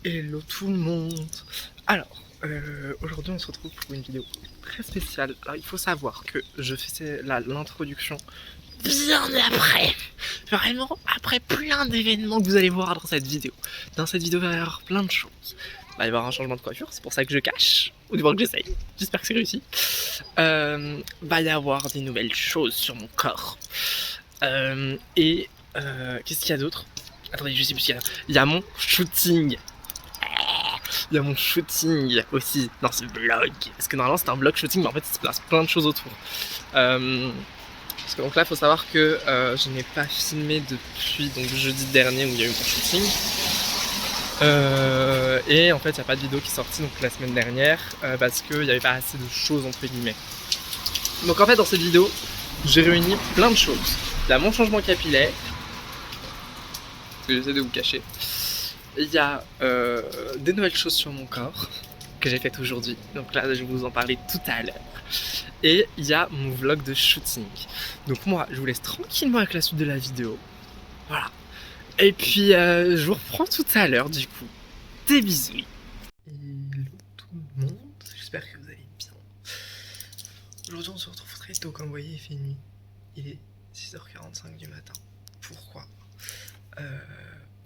Hello tout le monde. Alors, aujourd'hui on se retrouve pour une vidéo très spéciale. Alors il faut savoir que je fais l'introduction bien après. Vraiment après plein d'événements que vous allez voir dans cette vidéo. Dans cette vidéo il va y avoir plein de choses. Il va y avoir un changement de coiffure, c'est pour ça que je cache. Ou du moins que j'essaye. J'espère que c'est réussi. Va y avoir des nouvelles choses sur mon corps. Qu'est-ce qu'il y a d'autre? Attendez, je sais plus ce qu'il y a. Il y a mon shooting. Il y a mon shooting aussi dans ce vlog. Parce que normalement c'est un vlog shooting, mais en fait il se passe plein de choses autour. Parce que donc là il faut savoir que je n'ai pas filmé depuis donc jeudi dernier où il y a eu mon shooting. Et en fait il n'y a pas de vidéo qui est sortie donc la semaine dernière parce qu'il n'y avait pas assez de choses entre guillemets. Donc en fait dans cette vidéo j'ai réuni plein de choses. Il y a mon changement capillaire, que j'essaie de vous cacher. Il y a des nouvelles choses sur mon corps que j'ai faites aujourd'hui. Donc là, je vais vous en parler tout à l'heure. Et il y a mon vlog de shooting. Donc moi, je vous laisse tranquillement avec la suite de la vidéo. Voilà. Et puis, je vous reprends tout à l'heure, du coup. Des bisous. Hello tout le monde. J'espère que vous allez bien. Aujourd'hui, on se retrouve très tôt. Comme vous voyez, il fait nuit. Il est 6h45 du matin. Pourquoi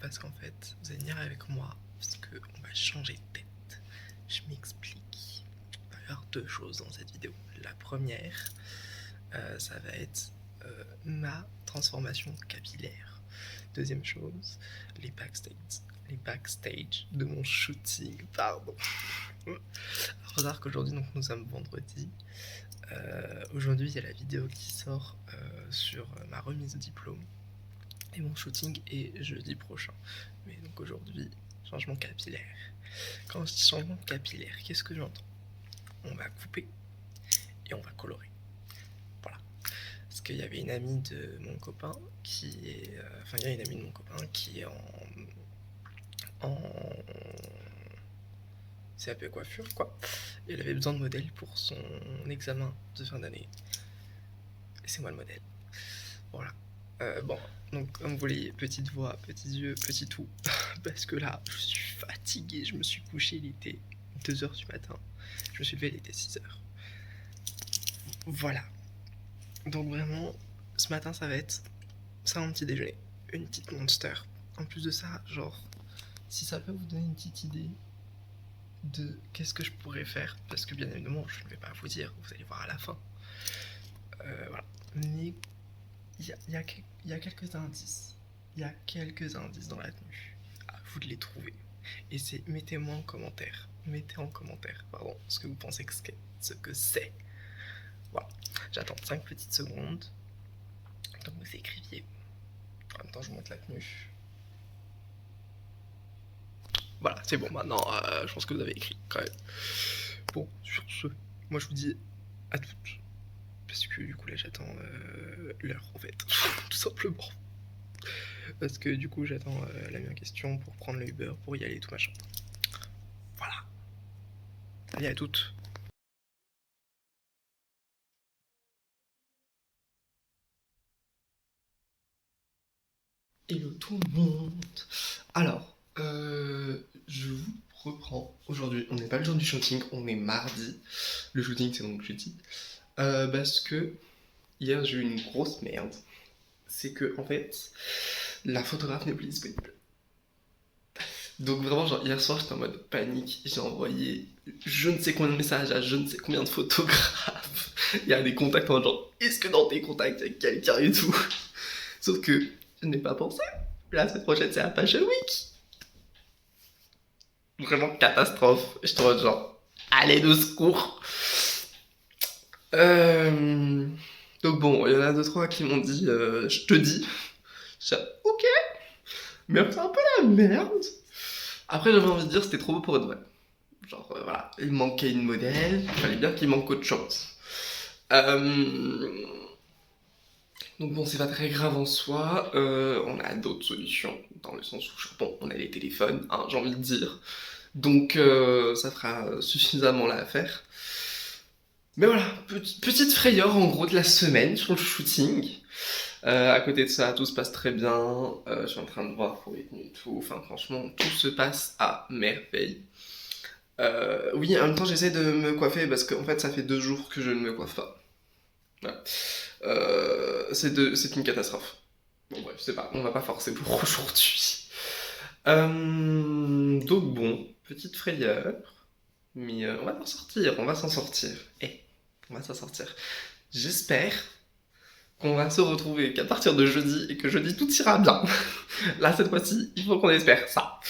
parce qu'en fait, vous allez venir avec moi, parce qu'on va changer de tête. Je m'explique. Il va y avoir deux choses dans cette vidéo. La première, ça va être ma transformation capillaire. Deuxième chose, les backstage de mon shooting, pardon. Alors, faut savoir qu'aujourd'hui, donc, nous sommes vendredi. Aujourd'hui, il y a la vidéo qui sort sur ma remise de diplôme. Et mon shooting est jeudi prochain. Mais donc aujourd'hui, changement capillaire. Quand je dis changement capillaire, qu'est-ce que j'entends? On va couper et on va colorer. Voilà. Parce qu'il y avait une amie de mon copain qui est... il y a une amie de mon copain qui est en CAP coiffure, quoi. Et elle avait besoin de modèle pour son examen de fin d'année. Et c'est moi le modèle. Voilà. Bon, donc comme vous voyez, petite voix, petits yeux, petit tout, parce que là, je suis fatigué, je me suis couché, il était 2h du matin, je me suis levé, il était 6h. Voilà. Donc vraiment, ce matin, ça va être ça mon petit déjeuner, une petite Monster. En plus de ça, genre, si ça peut vous donner une petite idée de qu'est-ce que je pourrais faire, parce que bien évidemment, je ne vais pas vous dire, vous allez voir à la fin. Voilà. Mais il y a quelques indices. Il y a quelques indices dans la tenue. À vous de les trouver. Et c'est mettez-moi en commentaire. Mettez en commentaire, pardon, ce que vous pensez que c'est. Voilà. J'attends 5 petites secondes. Donc vous écriviez. En même temps, je vous montre la tenue. Voilà, c'est bon. Maintenant, je pense que vous avez écrit quand même. Bon, sur ce, moi je vous dis à toutes. Parce que du coup là j'attends l'heure en fait, tout simplement. Parce que du coup j'attends l'ami en question pour prendre le Uber, pour y aller tout machin. Voilà. Allez à toutes. Hello tout le monde. Alors, je vous reprends. Aujourd'hui, on n'est pas le jour du shooting, on est mardi. Le shooting c'est donc jeudi. Parce que hier j'ai eu une grosse merde. C'est que en fait, la photographe n'est plus disponible. Donc vraiment, genre hier soir, j'étais en mode panique. J'ai envoyé je ne sais combien de messages à je ne sais combien de photographes. Il y a des contacts en genre, est-ce que dans tes contacts, il y a quelqu'un et tout. Sauf que je n'ai pas pensé. La semaine prochaine, c'est la Fashion Week. Vraiment catastrophe. J'étais en mode genre, allez de secours. Donc bon, il y en a 2-3 qui m'ont dit, je te dis. J'ai dit, ok. Mais c'est un peu la merde. Après, j'avais envie de dire, c'était trop beau pour être vrai. Genre, voilà, il manquait une modèle, il fallait bien qu'il manque autre chose. Donc bon, c'est pas très grave en soi, on a d'autres solutions, dans le sens où, bon, on a les téléphones, hein, j'ai envie de dire. Donc ça fera suffisamment l'affaire. Mais voilà, petite frayeur en gros de la semaine sur le shooting. À côté de ça, tout se passe très bien. Je suis en train de voir pour les tenues et tout. Enfin, franchement, tout se passe à merveille. Oui, en même temps, j'essaie de me coiffer parce qu'en fait, ça fait 2 jours que je ne me coiffe pas. Voilà. C'est une catastrophe. Bon, bref, c'est pas, on va pas forcer pour aujourd'hui. Donc, bon, petite frayeur. Mais on va s'en sortir, on va s'en sortir. On va s'en sortir. J'espère qu'on va se retrouver qu'à partir de jeudi et que jeudi tout ira bien. Là, cette fois-ci, il faut qu'on espère ça.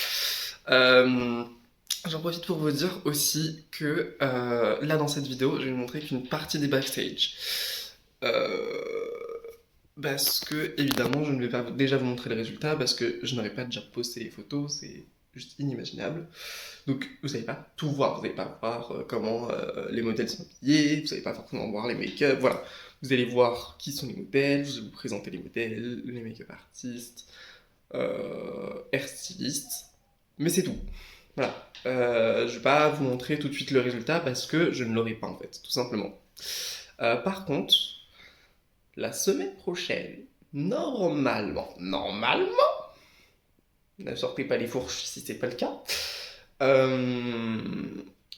J'en profite pour vous dire aussi que là, dans cette vidéo, je vais vous montrer qu'une partie des backstage. Parce que, évidemment, je ne vais pas déjà vous montrer les résultats parce que je n'aurais pas déjà posté les photos, c'est juste inimaginable. Donc, vous n'allez pas tout voir, vous n'allez pas voir comment les modèles sont habillés, vous n'allez pas forcément voir les make-up, voilà. Vous allez voir qui sont les modèles, je vais vous présenter les modèles, les make-up artistes, hair stylistes, mais c'est tout. Voilà. Je vais pas vous montrer tout de suite le résultat parce que je ne l'aurai pas en fait, tout simplement. Par contre, la semaine prochaine, normalement, ne sortez pas les fourches si c'est pas le cas,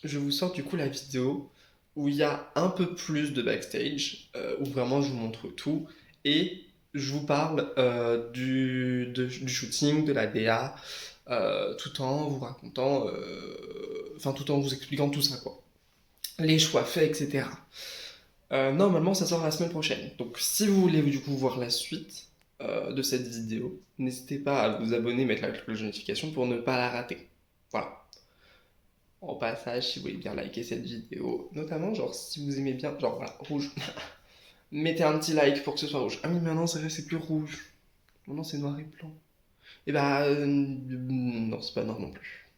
je vous sors du coup la vidéo où il y a un peu plus de backstage, où vraiment je vous montre tout, et je vous parle du shooting, de la DA, tout en vous racontant, enfin tout en vous expliquant tout ça quoi. Les choix faits, etc. Normalement ça sort la semaine prochaine, donc si vous voulez du coup voir la suite de cette vidéo, n'hésitez pas à vous abonner, mettre la cloche de notification pour ne pas la rater. Voilà. En passage, si vous voulez bien liker cette vidéo, notamment genre si vous aimez bien, genre voilà, rouge, mettez un petit like pour que ce soit rouge. Ah oui, maintenant c'est vrai, c'est plus rouge. Maintenant c'est noir et blanc. Et bah, non, c'est pas noir non plus.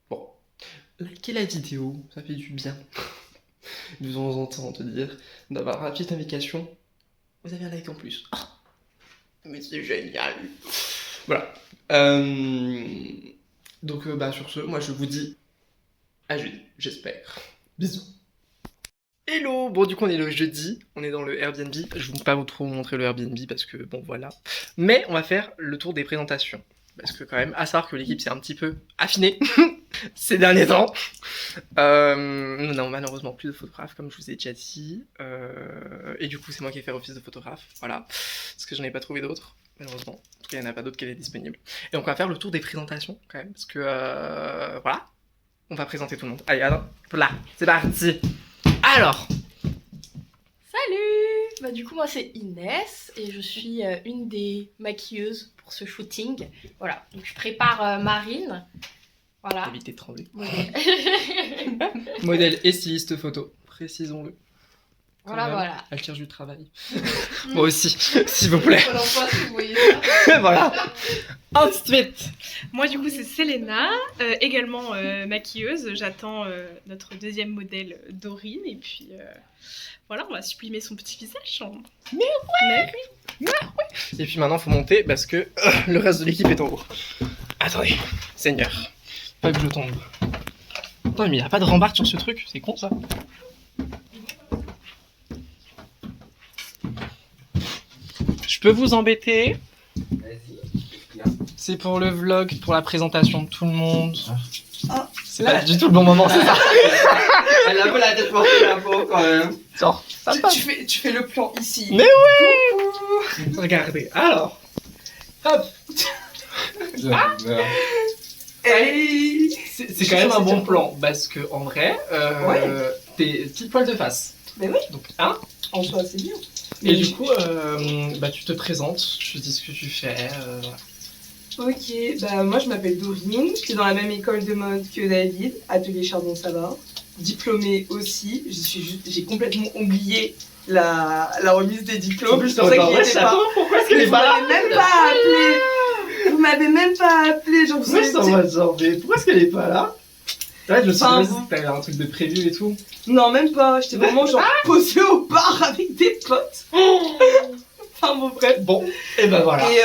Bon, likez la vidéo, ça fait du bien. De temps en temps, te dire, d'avoir la petite indication, vous avez un like en plus. Oh, mais c'est génial. Voilà. Donc, bah, sur ce, moi je vous dis à jeudi, j'espère. Bisous. Hello. Bon, du coup on est le jeudi, on est dans le Airbnb. Je ne vais pas trop vous montrer le Airbnb parce que bon voilà. Mais on va faire le tour des présentations. Parce que quand même, à savoir que l'équipe s'est un petit peu affinée ces derniers temps. Nous n'avons malheureusement plus de photographe comme je vous ai déjà dit. Et du coup c'est moi qui ai fait office de photographe, voilà. Parce que j'en ai pas trouvé d'autres, malheureusement. En tout cas il n'y en a pas d'autres qui étaient disponibles. Et donc on va faire le tour des présentations quand même. Parce que voilà, on va présenter tout le monde. Allez, alors, là, c'est parti. Alors, salut! Bah du coup moi c'est Inès et je suis une des maquilleuses pour ce shooting. Voilà, donc je prépare Marine. Voilà. évitez de trembler. Modèle. Modèle et styliste photo, précisons-le. Voilà, même, voilà. Elle cherche du travail. Moi aussi, s'il vous plaît. Pôle emploi, si vous voyez ça. Voilà. Ensuite, Moi du coup c'est Selena, également maquilleuse. J'attends notre deuxième modèle Dorine et puis voilà, on va sublimer son petit visage. et puis maintenant faut monter parce que le reste de l'équipe est en haut. Attendez, Seigneur, pas que je tombe. Attends, mais il n'y a pas de rambarde sur ce truc, c'est con ça. Je peux vous embêter? C'est pour le vlog, pour la présentation de tout le monde. Ah, c'est pas du tout le bon moment, c'est ça. Elle a un peu la tête portée la peau quand même. Genre, ça passe. Tu fais le plan ici. Mais ouais. Regardez, alors. Hop. Hey. C'est quand même un bon plan, parce que en vrai, t'es petite poil de face. Mais oui. Donc, hein. En soi, c'est bien. Et du coup, bah, tu te présentes, tu dis ce que tu fais. Ok, bah moi je m'appelle Dorine, je suis dans la même école de mode que David, atelier Chardon-Savin, diplômée aussi. J'ai complètement oublié la remise des diplômes. C'est pour ça qu'il était pas. Pourquoi est-ce qu'elle est pas là? Vous m'avez même pas appelé. Vous m'avez même pas appelé. Genre, vous Moi je t'en vois genre, mais pourquoi est-ce qu'elle est pas là? Ouais, je me suis Enfin, dit que t'avais un truc de prévu et tout. Non, même pas. J'étais vraiment genre posée au bar avec des potes. Enfin bon, bref. Bon, et ben voilà. Et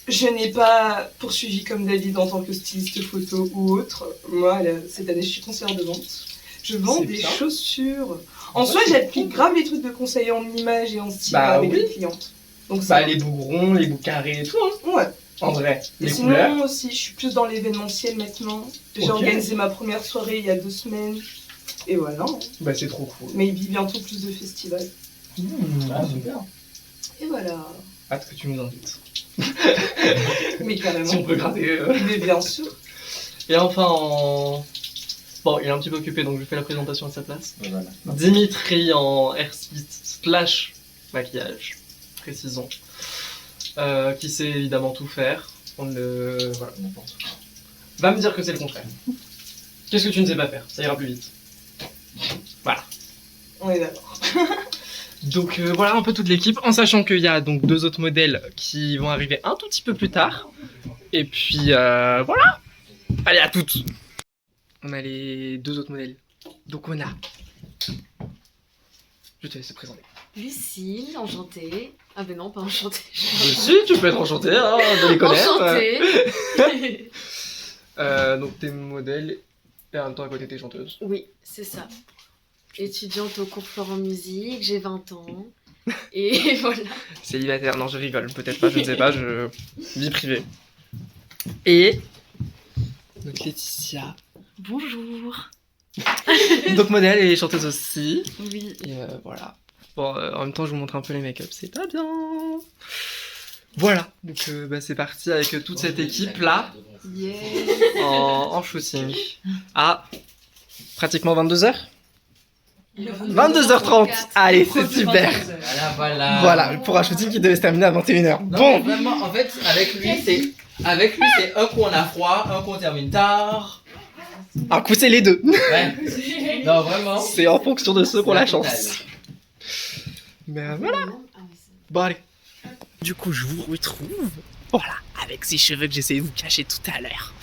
je n'ai pas poursuivi comme David en tant que styliste photo ou autre. Moi, cette année, je suis conseillère de vente. Je vends C'est des bien. chaussures. En soi, c'est j'applique cool. grave les trucs de conseil en images et en style Bah avec oui. les clientes. Donc ça. Bah, les bouts ronds, les bouts carrés et tout, hein. Ouais. En vrai. Et Les sinon couleurs. aussi, je suis plus dans l'événementiel maintenant. J'ai Ok. organisé ma première soirée il y a 2 semaines. Et voilà. Bah, c'est trop cool. Mais il vit bientôt plus de festivals. Super. Et voilà. Hâte que tu nous invites. Mais carrément. Si on peut gratter. Mais bien sûr. Et enfin, bon, il est un petit peu occupé, donc je fais la présentation à sa place. Voilà. Dimitri en airsuite / maquillage, précisons. Qui sait évidemment tout faire. On le... Voilà, n'importe quoi. Va me dire que c'est le contraire. Qu'est-ce que tu ne sais pas faire? Ça ira plus vite. Voilà. On est d'accord. Donc voilà un peu toute l'équipe, en sachant qu'il y a donc 2 autres modèles qui vont arriver un tout petit peu plus tard. Et puis voilà. Allez, à toutes. On a les 2 autres modèles. Donc on a... Je te laisse te présenter. Lucille, enchantée. Ah ben non, pas enchantée. Si, tu peux être enchanté, hein, de les connaître. Enchantée. Donc t'es modèle et en même temps à côté t'es chanteuse. Oui, c'est ça. Étudiante au cours Florent Musique, j'ai 20 ans. Et voilà. Célibataire, non je rigole, peut-être pas, je ne sais pas, vie privée. Et... Donc Laetitia. Bonjour. Donc modèle et chanteuse aussi. Oui. Et voilà. Bon, en même temps, je vous montre un peu les make-up, c'est pas bien. Voilà, donc bah, c'est parti avec toute cette équipe-là Yeah. en shooting. À pratiquement 22h 22h30. Allez, c'est super. Voilà. Voilà, pour un shooting qui devait se terminer à 21h. Non, Bon, mais vraiment, en fait, avec lui, c'est un coup on a froid, un coup on termine tard. un coup, c'est les deux. Ouais. Non, vraiment. C'est en fonction de ceux qui ont la chance. Total. Mais voilà. Ah oui, c'est- Bon, allez. Du coup, je vous retrouve. Voilà, avec ces cheveux que j'essayais de vous cacher tout à l'heure.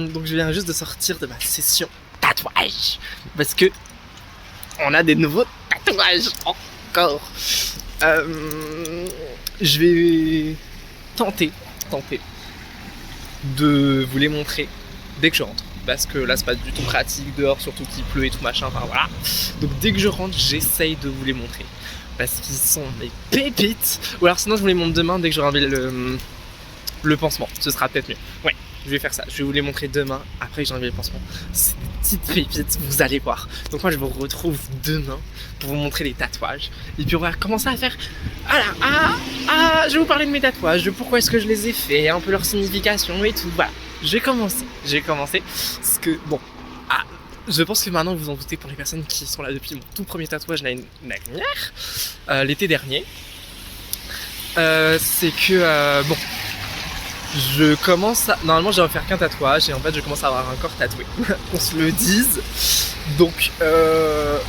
Donc, je viens juste de sortir de ma session tatouage. Parce que on a des nouveaux tatouages encore. Je vais tenter de vous les montrer dès que je rentre. Parce que là, c'est pas du tout pratique dehors, surtout qu'il pleut et tout machin. Enfin voilà. Donc, dès que je rentre, j'essaye de vous les montrer. Parce qu'ils sont mes pépites. Ou alors sinon je vous les montre demain dès que j'aurai enlevé le pansement. Ce sera peut-être mieux. Ouais, je vais faire ça. Je vais vous les montrer demain après que j'ai enlevé le pansement. C'est des petites pépites, vous allez voir. Donc moi je vous retrouve demain pour vous montrer les tatouages. Et puis on va commencer à faire... Voilà, je vais vous parler de mes tatouages, de pourquoi est-ce que je les ai faits, un peu leur signification et tout. Voilà, j'ai commencé. Parce que bon... Je pense que maintenant vous en doutez pour les personnes qui sont là depuis mon tout premier tatouage l'année dernière, l'été dernier. C'est que bon, je commence à... Normalement j'ai envie de faire qu'un tatouage et en fait je commence à avoir un corps tatoué, qu'on se le dise. Donc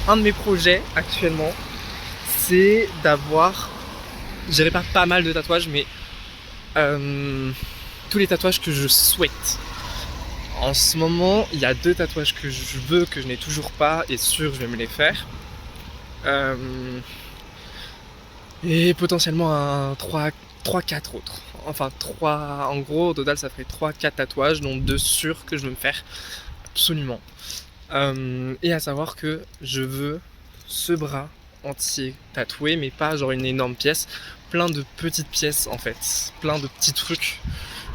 un de mes projets actuellement c'est d'avoir, je dirais pas mal de tatouages mais tous les tatouages que je souhaite. En ce moment, il y a 2 tatouages que je veux, que je n'ai toujours pas, et sûr, je vais me les faire. Et potentiellement un 3-4 autres. Enfin, 3, en gros, au total, ça ferait 3-4 tatouages, dont 2 sûrs que je veux me faire absolument. Et à savoir que je veux ce bras entier tatoué, mais pas genre une énorme pièce, plein de petites pièces en fait, plein de petits trucs,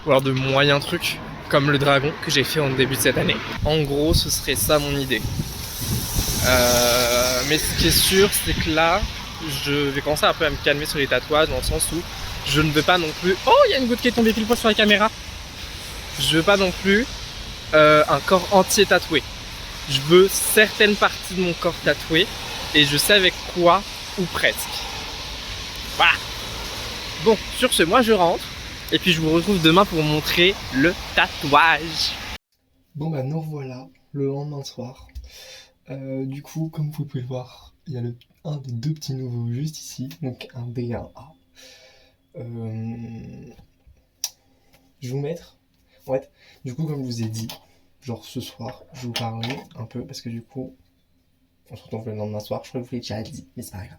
ou alors de moyens trucs, comme le dragon que j'ai fait en début de cette année. En gros, ce serait ça mon idée. Mais ce qui est sûr, c'est que là, je vais commencer un peu à me calmer sur les tatouages, dans le sens où je ne veux pas non plus... Oh, il y a une goutte qui est tombée pile poil sur la caméra. Je veux pas non plus un corps entier tatoué. Je veux certaines parties de mon corps tatoué, et je sais avec quoi, ou presque. Voilà. Bon, sur ce, moi je rentre. Et puis je vous retrouve demain pour vous montrer le tatouage. Bon bah nous revoilà le lendemain soir. Du coup, comme vous pouvez le voir, il y a un des 2 petits nouveaux juste ici, donc un D et un A. Je vais vous mettre, en fait, du coup comme je vous ai dit, genre ce soir, je vais vous parler un peu, parce que du coup, on se retrouve le lendemain soir, je crois que je vous l'ai déjà dit, mais c'est pas grave.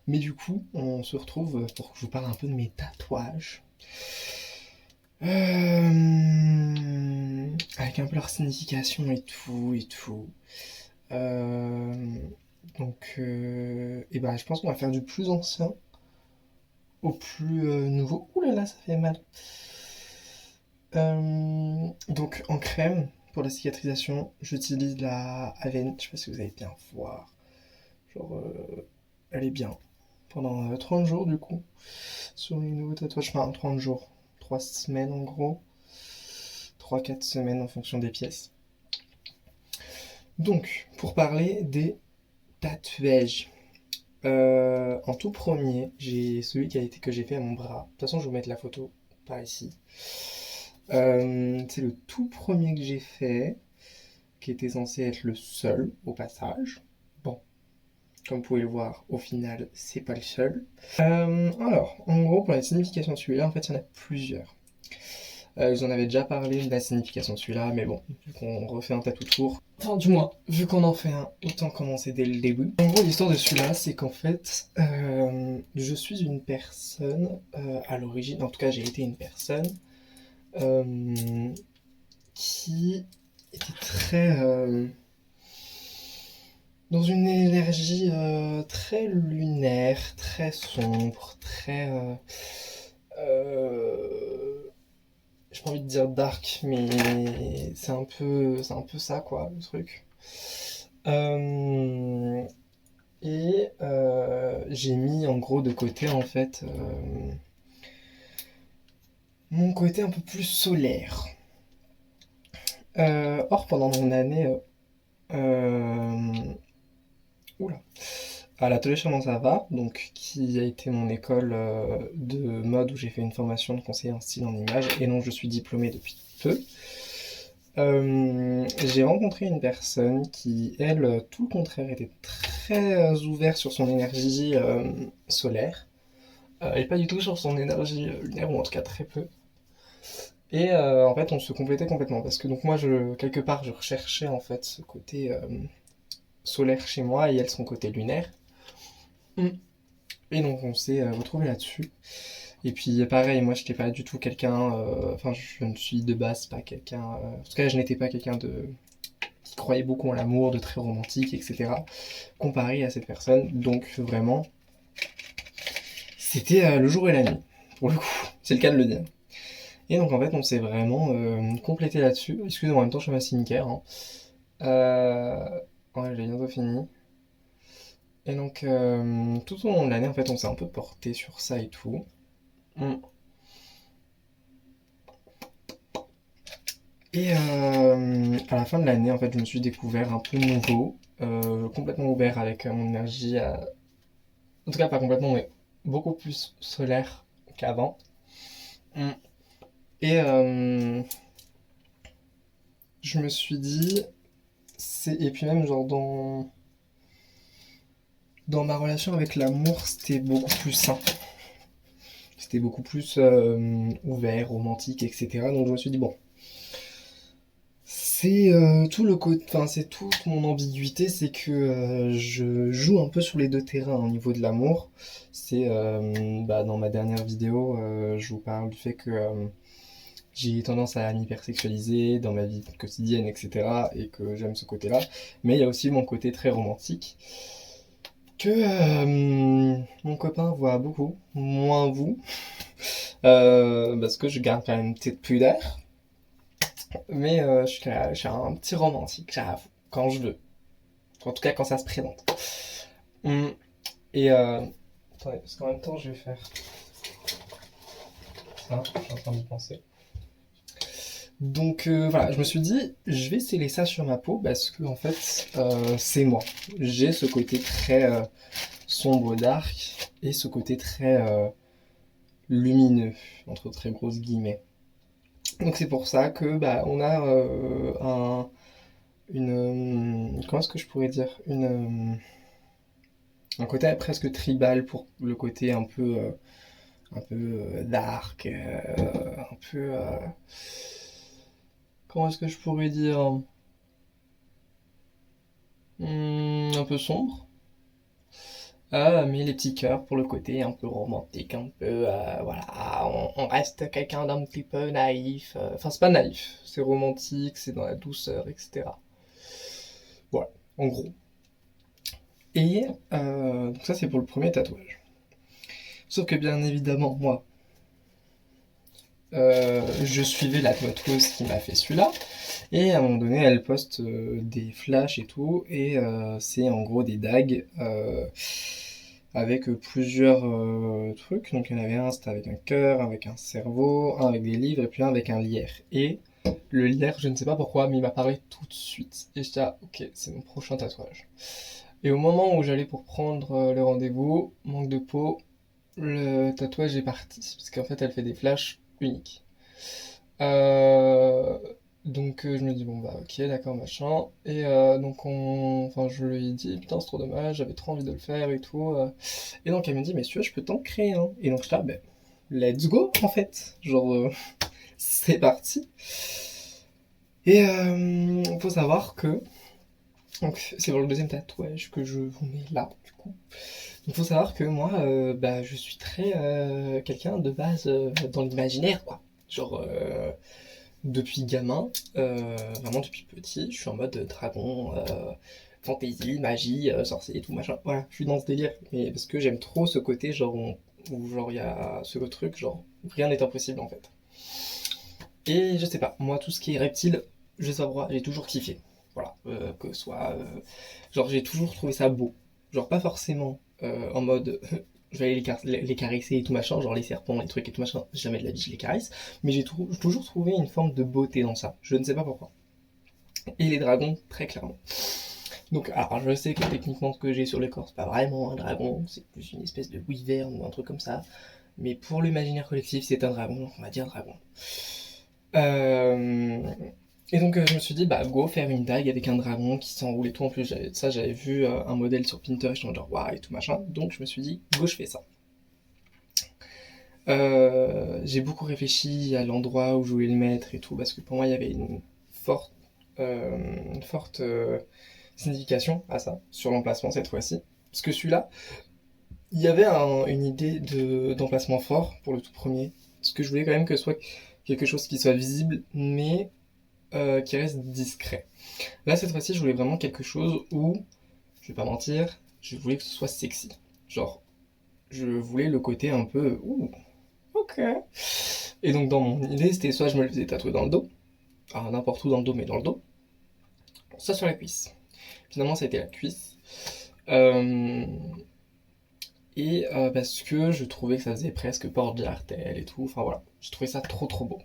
Mais du coup, on se retrouve pour que je vous parle un peu de mes tatouages. Allez, avec un peu leur signification et tout et tout. Donc, et ben, je pense qu'on va faire du plus ancien au plus nouveau. Ouh là là, ça fait mal. Donc en crème pour la cicatrisation, j'utilise la Avène. Je sais pas si vous allez bien voir. Genre, elle est bien. Pendant 30 jours du coup. Sur les nouveaux tatouages, enfin 30 jours. 3 semaines en gros. 3-4 semaines en fonction des pièces. Donc, pour parler des tatouages. En tout premier, j'ai celui que j'ai fait à mon bras. De toute façon, je vais vous mettre la photo par ici. C'est le tout premier que j'ai fait, qui était censé être le seul au passage. Bon, comme vous pouvez le voir, au final, c'est pas le seul. Alors, en gros, pour la signification de celui-là, en fait, il y en a plusieurs. Je vous en avais déjà parlé de la signification de celui-là, mais bon, vu qu'on refait un tatou tour, enfin du moins, vu qu'on en fait un, autant commencer dès le début. En gros, l'histoire de celui-là, c'est qu'en fait, je suis une personne, à l'origine, en tout cas j'ai été une personne, qui était très dans une énergie très lunaire, très sombre, très j'ai pas envie de dire dark, mais c'est un peu ça quoi le truc. J'ai mis en gros de côté en fait mon côté un peu plus solaire. Or pendant mon année oula, à l'atelier Charmant ça va, donc qui a été mon école de mode où j'ai fait une formation de conseiller en style en image et dont je suis diplômée depuis peu. J'ai rencontré une personne qui, elle, tout le contraire, était très ouverte sur son énergie solaire et pas du tout sur son énergie lunaire, ou en tout cas très peu. Et en fait, on se complétait complètement parce que donc moi, quelque part, je recherchais en fait ce côté solaire chez moi et elle son côté lunaire. Et donc on s'est retrouvés là-dessus. Et puis pareil, moi j'étais pas du tout quelqu'un, enfin je ne suis de base pas quelqu'un, en tout cas je n'étais pas quelqu'un qui croyait beaucoup en l'amour, de très romantique, etc. Comparé à cette personne, donc vraiment, c'était le jour et la nuit, pour le coup, c'est le cas de le dire. Et donc en fait on s'est vraiment complété là-dessus. Excusez-moi, en même temps je fais ma skincare. Hein. Ouais, j'ai bientôt fini. Et donc tout au long de l'année en fait on s'est un peu porté sur ça et tout. Et à la fin de l'année, en fait, je me suis découvert un peu nouveau, complètement ouvert avec mon énergie, en tout cas pas complètement, mais beaucoup plus solaire qu'avant. Et je me suis dit, et puis même genre dans ma relation avec l'amour, c'était beaucoup plus sain. C'était beaucoup plus ouvert, romantique, etc. Donc je me suis dit, bon, c'est tout le côté, enfin c'est toute mon ambiguïté, c'est que je joue un peu sur les deux terrains au niveau de l'amour. C'est dans ma dernière vidéo, je vous parle du fait que j'ai tendance à m'hypersexualiser dans ma vie quotidienne, etc. Et que j'aime ce côté-là. Mais il y a aussi mon côté très romantique que mon copain voit beaucoup, moins vous, parce que je garde quand même une petite pudeur. Mais je suis un petit romantique, j'avoue, quand je veux. En tout cas, quand ça se présente. Et attendez, parce qu'en même temps, je vais faire ça, je suis en train d'y penser. Donc voilà, je me suis dit, je vais sceller ça sur ma peau parce que en fait, c'est moi. J'ai ce côté très sombre, dark, et ce côté très lumineux, entre très grosses guillemets. Donc c'est pour ça que on a comment est-ce que je pourrais dire, un côté presque tribal pour le côté un peu dark, un peu comment est-ce que je pourrais dire, un peu sombre. Mais les petits cœurs pour le côté un peu romantique, un peu voilà, voilà, on reste quelqu'un d'un petit peu naïf. Enfin, c'est pas naïf, c'est romantique, c'est dans la douceur, etc. Voilà, en gros. Et donc ça, c'est pour le premier tatouage. Sauf que bien évidemment, moi, je suivais la tatoueuse qui m'a fait celui-là. Et à un moment donné, elle poste des flashs et tout. Et c'est en gros des dagues avec plusieurs trucs. Donc il y en avait un, c'était avec un cœur, avec un cerveau, un avec des livres et puis un avec un lierre. Et le lierre, je ne sais pas pourquoi, mais il m'a parlé tout de suite. Et j'étais là, ok, c'est mon prochain tatouage. Et au moment où j'allais pour prendre le rendez-vous, manque de peau, le tatouage est parti. Parce qu'en fait, elle fait des flashs uniques. Donc je me dis bon bah ok d'accord machin et enfin je lui ai dit putain c'est trop dommage, j'avais trop envie de le faire et tout et donc elle me dit mais si tu veux je peux t'en créer hein. Et donc je là ben let's go en fait genre c'est parti et faut savoir que donc c'est pour le deuxième tatouage que je vous mets là du coup. Il faut savoir que moi bah je suis très quelqu'un de base dans l'imaginaire quoi, genre depuis gamin, vraiment depuis petit, je suis en mode dragon, fantasy, magie, sorcier et tout machin. Voilà, je suis dans ce délire, mais parce que j'aime trop ce côté genre où genre il y a ce truc genre où rien n'est impossible en fait. Et je sais pas, moi tout ce qui est reptile, je sais pas pourquoi, j'ai toujours kiffé. Voilà, que ce soit genre j'ai toujours trouvé ça beau. Genre pas forcément en mode je vais aller les caresser et tout machin, genre les serpents, les trucs et tout machin, jamais de la vie je les caresse, mais j'ai toujours trouvé une forme de beauté dans ça, je ne sais pas pourquoi. Et les dragons, très clairement. Donc, alors je sais que techniquement ce que j'ai sur le corps, c'est pas vraiment un dragon, c'est plus une espèce de wyvern ou un truc comme ça, mais pour l'imaginaire collectif, c'est un dragon, on va dire dragon. Et donc je me suis dit bah go faire une dague avec un dragon qui s'enroule et tout. En plus j'avais vu un modèle sur Pinterest genre waouh et tout machin, donc je me suis dit go je fais ça. J'ai beaucoup réfléchi à l'endroit où je voulais le mettre et tout parce que pour moi il y avait une forte signification à ça sur l'emplacement cette fois-ci, parce que celui-là il y avait une idée d'emplacement fort pour le tout premier, parce que je voulais quand même que ce soit quelque chose qui soit visible mais qui reste discret. Là, cette fois-ci, je voulais vraiment quelque chose où, je vais pas mentir, je voulais que ce soit sexy. Genre, je voulais le côté un peu, ouh, ok. Et donc, dans mon idée, c'était soit je me le faisais tatouer dans le dos, alors n'importe où dans le dos, mais dans le dos, soit sur la cuisse. Finalement, ça a été la cuisse. Et parce que je trouvais que ça faisait presque porte d'artère et tout, enfin voilà, je trouvais ça trop trop beau.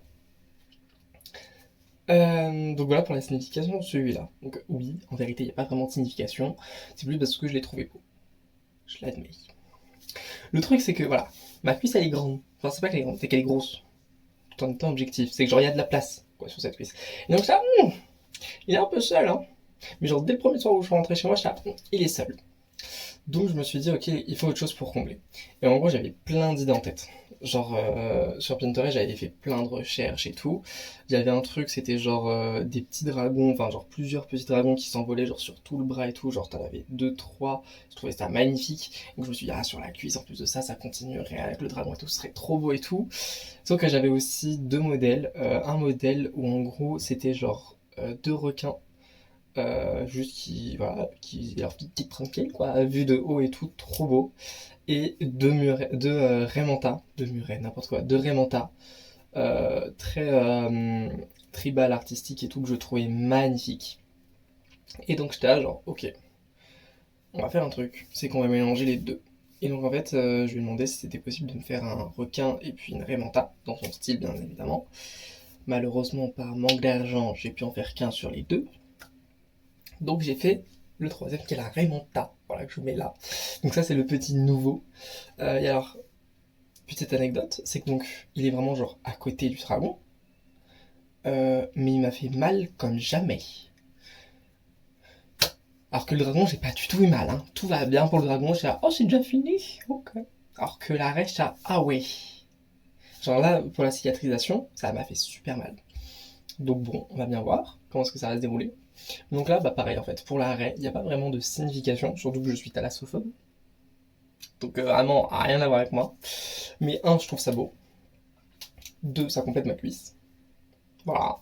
Donc voilà pour la signification de celui-là. Donc oui, en vérité, il n'y a pas vraiment de signification. C'est plus parce que je l'ai trouvé beau. Je l'admets. Le truc, c'est que voilà, ma cuisse elle est grande. Enfin, c'est pas qu'elle est grande, c'est qu'elle est grosse. Tout en étant objectif. C'est que genre, il y a de la place quoi, sur cette cuisse. Et donc ça, il est un peu seul, hein. Mais genre, dès le premier soir où je suis rentré chez moi, il est seul. Donc je me suis dit, ok, il faut autre chose pour combler. Et en gros, j'avais plein d'idées en tête. Genre, sur Pinterest, j'avais fait plein de recherches et tout. Il y avait un truc, c'était genre des petits dragons, enfin genre plusieurs petits dragons qui s'envolaient genre sur tout le bras et tout. Genre, t'en avais 2, 3. Je trouvais ça magnifique. Donc je me suis dit, ah, sur la cuisse, en plus de ça, ça continuerait avec le dragon et tout, ce serait trop beau et tout. Sauf que j'avais aussi deux modèles. Un modèle où en gros, c'était genre 2 requins. Juste qui leur petite tranquille quoi, vue de haut et tout, trop beau. Et deux Raimanta, n'importe quoi, deux Raimanta, très tribal, artistique et tout, que je trouvais magnifique. Et donc j'étais là genre, ok, on va faire un truc, c'est qu'on va mélanger les deux. Et donc en fait, je lui ai demandé si c'était possible de me faire un requin et puis une Raimanta, dans son style bien évidemment. Malheureusement, par manque d'argent, j'ai pu en faire qu'un sur les deux. Donc j'ai fait le troisième qui est la Raimanta, voilà que je vous mets là. Donc ça c'est le petit nouveau. Et alors, petite anecdote, c'est que donc il est vraiment genre à côté du dragon, mais il m'a fait mal comme jamais. Alors que le dragon j'ai pas du tout eu mal, hein. Tout va bien pour le dragon, j'ai oh c'est déjà fini, ok. Alors que la reste, ah ouais. Genre là pour la cicatrisation, ça m'a fait super mal. Donc bon, on va bien voir comment est-ce que ça va se dérouler. Donc là, bah pareil en fait, pour l'arrêt, il n'y a pas vraiment de signification, surtout que je suis thalassophobe. Donc vraiment, rien à voir avec moi. Mais je trouve ça beau. 2, ça complète ma cuisse. Voilà.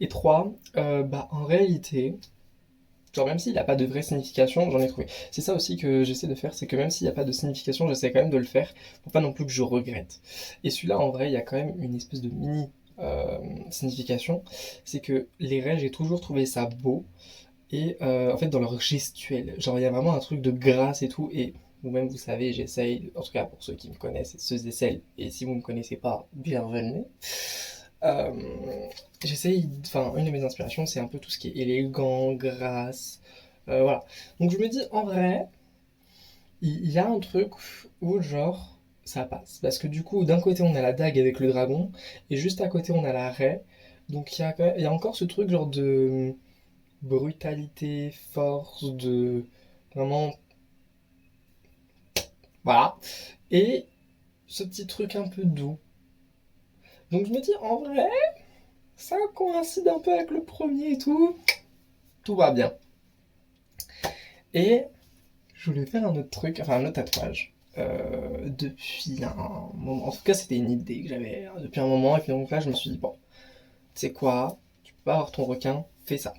Et 3, en réalité, genre même s'il n'a pas de vraie signification, j'en ai trouvé. C'est ça aussi que j'essaie de faire, c'est que même s'il n'y a pas de signification, j'essaie quand même de le faire pour pas non plus que je regrette. Et celui-là, en vrai, il y a quand même une espèce de mini signification. C'est que les raies, j'ai toujours trouvé ça beau. Et en fait, dans leur gestuelle, genre il y a vraiment un truc de grâce et tout. Et vous-même, vous savez, j'essaye, en tout cas pour ceux qui me connaissent, et ceux et celles, et si vous me connaissez pas, bienvenue. Euh, J'essaye, enfin, une de mes inspirations, c'est un peu tout ce qui est élégant, grâce, voilà. Donc je me dis, en vrai, il y a un truc où, genre, ça passe. Parce que du coup, d'un côté, on a la dague avec le dragon, et juste à côté, on a la raie. Donc il y a encore ce truc, genre, de brutalité, force, de... Vraiment... Voilà. Et ce petit truc un peu doux. Donc je me dis, en vrai, ça coïncide un peu avec le premier et tout. Tout va bien. Et je voulais faire un autre truc, enfin un autre tatouage. Depuis un moment. En tout cas, c'était une idée que j'avais depuis un moment. Et puis donc là, je me suis dit, bon, tu sais quoi, tu peux pas avoir ton requin, fais ça.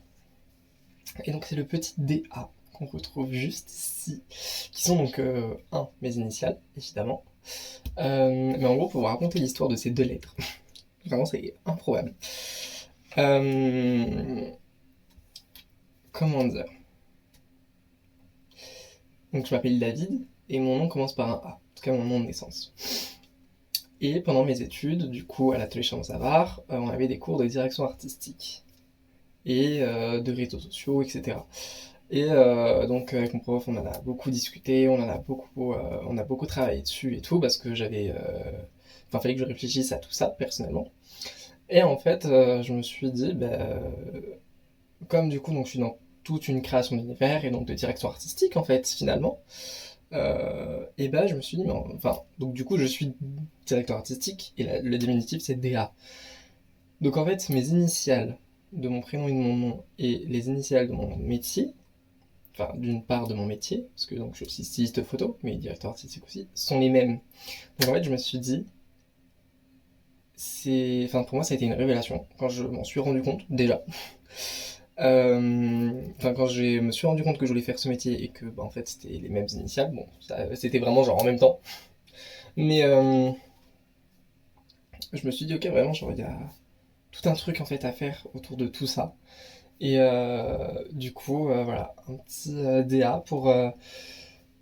Et donc c'est le petit DA qu'on retrouve juste ici, qui sont donc mes initiales, évidemment. Mais en gros, pour vous raconter l'histoire de ces 2 lettres, vraiment c'est improbable. Comment dire? Donc je m'appelle David, et mon nom commence par un A, en tout cas mon nom de naissance. Et pendant mes études, du coup, à l'atelier Champ-Savart, on avait des cours de direction artistique, et de réseaux sociaux, etc. Et donc avec mon prof, on en a beaucoup discuté, on a beaucoup travaillé dessus et tout, parce que fallait que je réfléchisse à tout ça personnellement. Et en fait, je me suis dit, comme du coup, donc je suis dans toute une création d'univers et donc de direction artistique en fait finalement. Je me suis dit, donc du coup, je suis directeur artistique et le diminutif c'est DA. Donc en fait, mes initiales de mon prénom et de mon nom et les initiales de mon métier, enfin d'une part de mon métier, parce que donc je suis aussi styliste photo, mais directeur artistique aussi, sont les mêmes. Donc en fait je me suis dit, pour moi ça a été une révélation, quand je m'en suis rendu compte, déjà. Quand je me suis rendu compte que je voulais faire ce métier et que en fait c'était les mêmes initiales, bon, c'était vraiment genre en même temps. Mais je me suis dit, ok, vraiment, genre il y a tout un truc en fait à faire autour de tout ça. Et du coup, voilà, un petit DA pour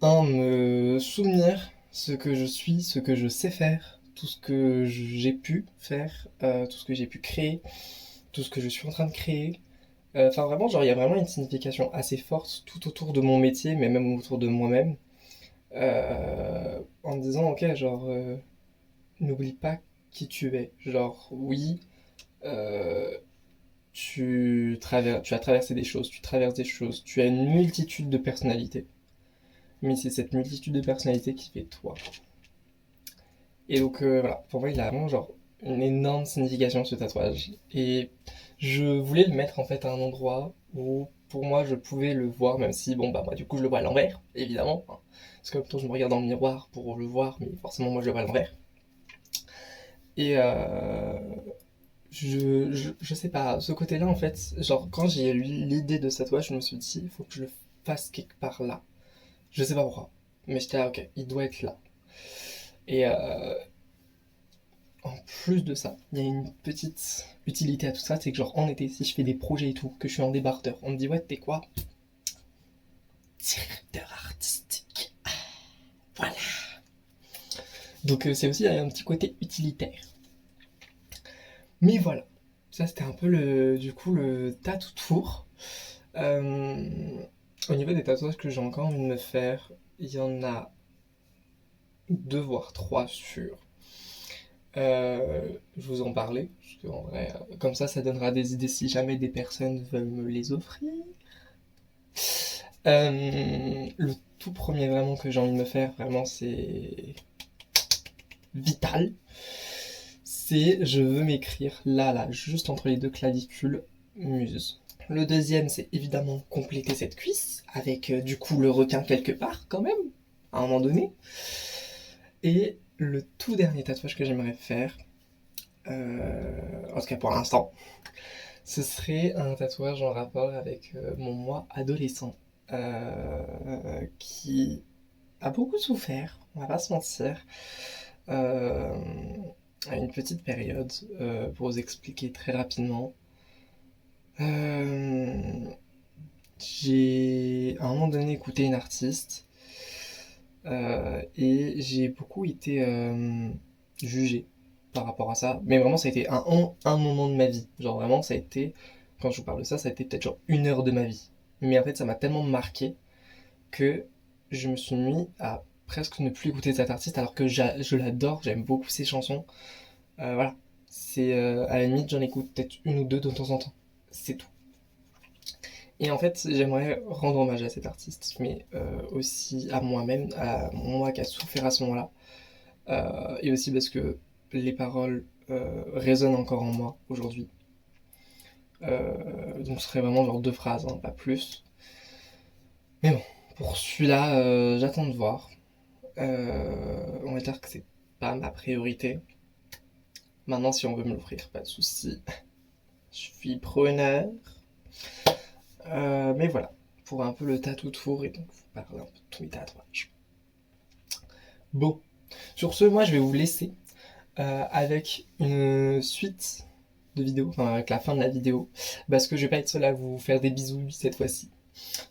me souvenir ce que je suis, ce que je sais faire, tout ce que j'ai pu faire, tout ce que j'ai pu créer, tout ce que je suis en train de créer. Enfin vraiment, genre il y a vraiment une signification assez forte tout autour de mon métier, mais même autour de moi-même. En me disant, ok, genre, n'oublie pas qui tu es. Genre, oui, tu as traversé des choses, tu traverses des choses, tu as une multitude de personnalités. Mais c'est cette multitude de personnalités qui fait toi. Et donc voilà, pour moi il a vraiment genre une énorme signification ce tatouage. Et je voulais le mettre en fait à un endroit où pour moi je pouvais le voir, même si moi du coup je le vois à l'envers, évidemment. Parce que quand je me regarde dans le miroir pour le voir, mais forcément moi je le vois à l'envers. Et je sais pas, ce côté-là en fait, genre quand j'ai eu l'idée de ce tatouage, je me suis dit, il faut que je le fasse quelque part là. Je sais pas pourquoi, mais j'étais là, ok, il doit être là. Et en plus de ça, il y a une petite utilité à tout ça, c'est que genre en été, si je fais des projets et tout, que je suis en débardeur, on me dit, ouais, t'es quoi? Directeur artistique. Voilà. Donc c'est aussi un petit côté utilitaire. Mais voilà, ça c'était un peu le tatou tour. Au niveau des tatouages que j'ai encore envie de me faire, il y en a 2 voire 3 sûrs. Je vous en parlais, parce qu'en vrai, comme ça donnera des idées si jamais des personnes veulent me les offrir. Le tout premier vraiment que j'ai envie de me faire, vraiment c'est vital. Je veux m'écrire là, juste entre les 2 clavicules, Muse. Le deuxième, c'est évidemment compléter cette cuisse, avec du coup le requin quelque part quand même, à un moment donné. Et le tout dernier tatouage que j'aimerais faire, en tout cas pour l'instant, ce serait un tatouage en rapport avec mon moi adolescent, qui a beaucoup souffert, on va pas se mentir, à une petite période, pour vous expliquer très rapidement. J'ai à un moment donné écouté une artiste et j'ai beaucoup été jugé par rapport à ça, mais vraiment ça a été un moment de ma vie, genre vraiment ça a été, quand je vous parle de ça, ça a été peut-être genre 1 heure de ma vie, mais en fait ça m'a tellement marqué que je me suis mis à presque ne plus écouter cet artiste alors que je l'adore, j'aime beaucoup ses chansons, voilà, c'est à la limite j'en écoute peut-être 1 ou 2 de temps en temps, c'est tout. Et en fait, j'aimerais rendre hommage à cet artiste, mais aussi à moi-même, à moi qui a souffert à ce moment-là, et aussi parce que les paroles résonnent encore en moi aujourd'hui. Donc ce serait vraiment genre 2 phrases, hein, pas plus. Mais bon, pour celui-là, j'attends de voir. On va dire que c'est pas ma priorité. Maintenant, si on veut me l'offrir, pas de souci. Je suis preneur. Mais voilà, pour un peu le tatou tour et donc vous parler un peu de tous mes tatouages. Bon, sur ce, moi je vais vous laisser avec une suite de vidéos, enfin avec la fin de la vidéo, parce que je vais pas être seul à vous faire des bisouilles cette fois-ci.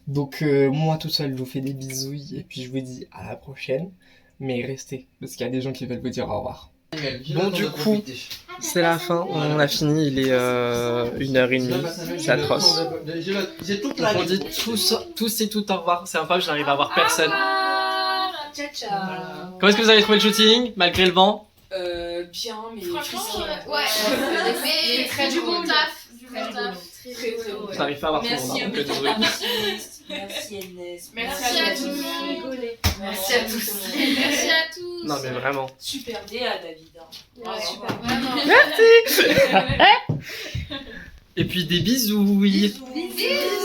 Donc moi tout seul je vous fais des bisouilles et puis je vous dis à la prochaine, mais restez, parce qu'il y a des gens qui veulent vous dire au revoir. Bon, du coup, c'est la fin, on a fini, il est 1h30, c'est atroce. On dit tous et toutes au revoir, c'est un peu, je n'arrive à voir personne. Ciao, ciao. Comment est-ce que vous avez trouvé le shooting, malgré le vent? Bien, mais Franchement, ouais. mais très du bon drôle. taf. Très drôle. Je n'arrive pas à voir tout le monde, hein, donc désolé. Merci Ernest. Merci à tout le monde. Merci à tous. Merci à tous. Non mais vraiment. Super DA David. Ouais, super. Vraiment. Et puis des bisouilles. Bisous.